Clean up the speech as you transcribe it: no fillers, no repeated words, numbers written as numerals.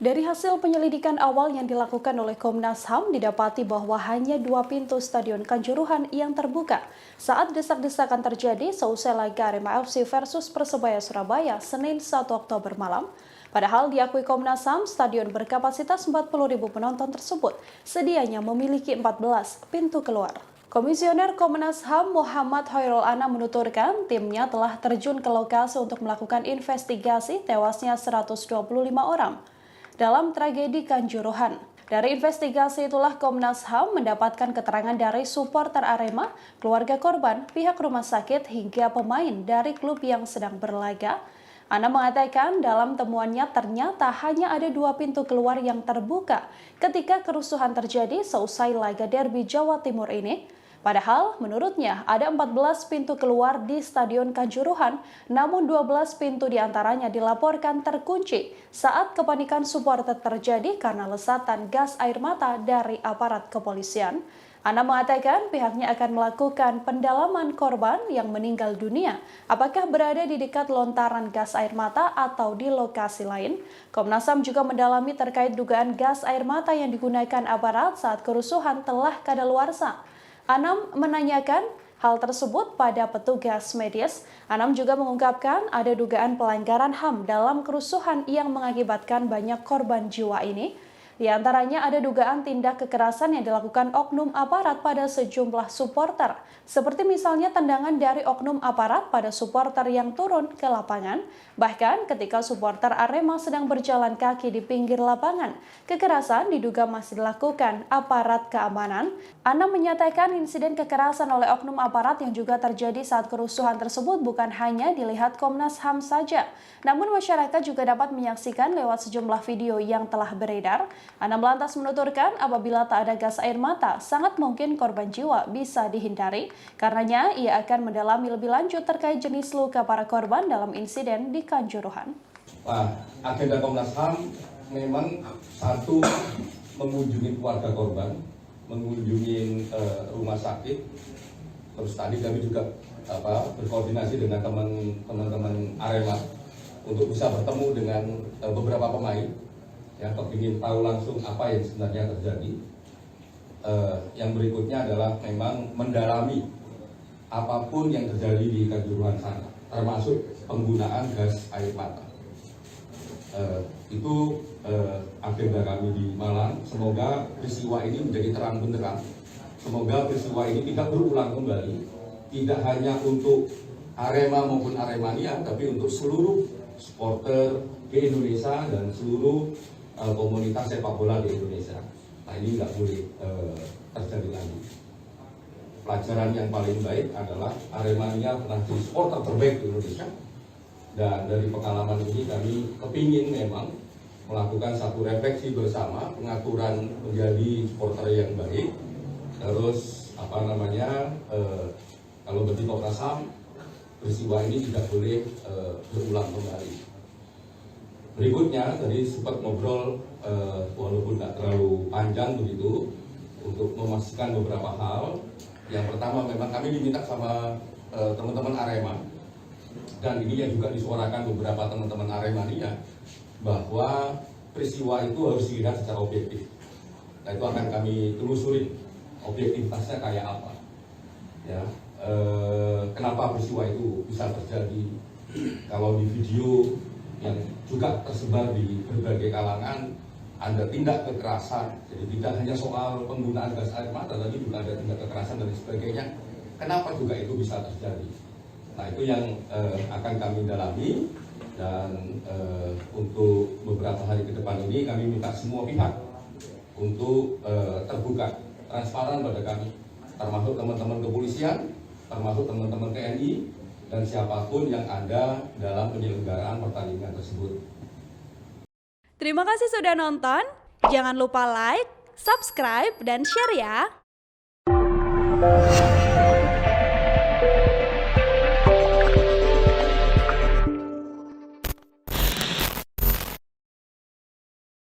Dari hasil penyelidikan awal yang dilakukan oleh Komnas HAM, didapati bahwa hanya 2 pintu Stadion Kanjuruhan yang terbuka saat desak-desakan terjadi seusai laga Arema FC versus Persebaya Surabaya Senin 1 Oktober malam. Padahal diakui Komnas HAM, stadion berkapasitas 40.000 penonton tersebut sedianya memiliki 14 pintu keluar. Komisioner Komnas HAM Muhammad Khairul Anam menuturkan timnya telah terjun ke lokasi untuk melakukan investigasi tewasnya 125 orang dalam tragedi Kanjuruhan. Dari investigasi itulah Komnas HAM mendapatkan keterangan dari supporter Arema, keluarga korban, pihak rumah sakit, hingga pemain dari klub yang sedang berlaga. Ana mengatakan dalam temuannya ternyata hanya ada 2 pintu keluar yang terbuka ketika kerusuhan terjadi seusai laga derby Jawa Timur ini. Padahal menurutnya ada 14 pintu keluar di Stadion Kanjuruhan, namun 12 pintu diantaranya dilaporkan terkunci saat kepanikan supporter terjadi karena lesatan gas air mata dari aparat kepolisian. Ana mengatakan pihaknya akan melakukan pendalaman korban yang meninggal dunia, apakah berada di dekat lontaran gas air mata atau di lokasi lain. Komnas HAM juga mendalami terkait dugaan gas air mata yang digunakan aparat saat kerusuhan telah kadaluarsa. Anam menanyakan hal tersebut pada petugas medis. Anam juga mengungkapkan ada dugaan pelanggaran HAM dalam kerusuhan yang mengakibatkan banyak korban jiwa ini. Di antaranya ada dugaan tindak kekerasan yang dilakukan oknum aparat pada sejumlah supporter, seperti misalnya tendangan dari oknum aparat pada supporter yang turun ke lapangan. Bahkan ketika supporter Arema sedang berjalan kaki di pinggir lapangan, kekerasan diduga masih dilakukan aparat keamanan. Anam menyatakan insiden kekerasan oleh oknum aparat yang juga terjadi saat kerusuhan tersebut bukan hanya dilihat Komnas HAM saja, namun masyarakat juga dapat menyaksikan lewat sejumlah video yang telah beredar. Anam lantas menuturkan apabila tak ada gas air mata, sangat mungkin korban jiwa bisa dihindari. Karenanya, ia akan mendalami lebih lanjut terkait jenis luka para korban dalam insiden di Kanjuruhan. Agenda Komnas HAM memang satu mengunjungi keluarga korban, mengunjungi rumah sakit. Terus tadi kami juga berkoordinasi dengan teman-teman Arema untuk bisa bertemu dengan beberapa pemain yang ingin tahu langsung apa yang sebenarnya terjadi. Yang berikutnya adalah memang mendalami apapun yang terjadi di Kanjuruhan sana, termasuk penggunaan gas air mata. Itu agenda kami di Malang. Semoga peristiwa ini menjadi terang benderang. Semoga peristiwa ini tidak berulang kembali, tidak hanya untuk Arema maupun Aremania, tapi untuk seluruh supporter di Indonesia dan seluruh komunitas sepak bola di Indonesia. Nah, ini nggak boleh terjadi lagi. Pelajaran yang paling baik adalah Aremania pernah jadi supporter terbaik di Indonesia, dan dari pengalaman ini kami kepingin memang melakukan satu refleksi bersama, pengaturan menjadi supporter yang baik. Terus kalau bagi Komnas HAM, peristiwa ini tidak boleh berulang kembali. Berikutnya tadi sempat ngobrol walaupun tidak terlalu panjang begitu untuk memastikan beberapa hal. Yang pertama, memang kami diminta sama teman-teman Arema, dan ini yang juga disuarakan beberapa teman-teman Aremania, bahwa peristiwa itu harus dilihat secara objektif. Nah, itu akan kami telusuri objektivitasnya kayak apa, ya. Kenapa peristiwa itu bisa terjadi? Kalau di video yang juga tersebar di berbagai kalangan ada tindak kekerasan, jadi tidak hanya soal penggunaan gas air mata, tapi juga ada tindak kekerasan dan sebagainya. Kenapa juga itu bisa terjadi? Nah, itu yang akan kami dalami, dan untuk beberapa hari ke depan ini kami minta semua pihak untuk terbuka, transparan pada kami, termasuk teman-teman kepolisian, termasuk teman-teman TNI, dan siapapun yang ada dalam penyelenggaraan pertandingan tersebut. Terima kasih sudah nonton. Jangan lupa like, subscribe, dan share ya.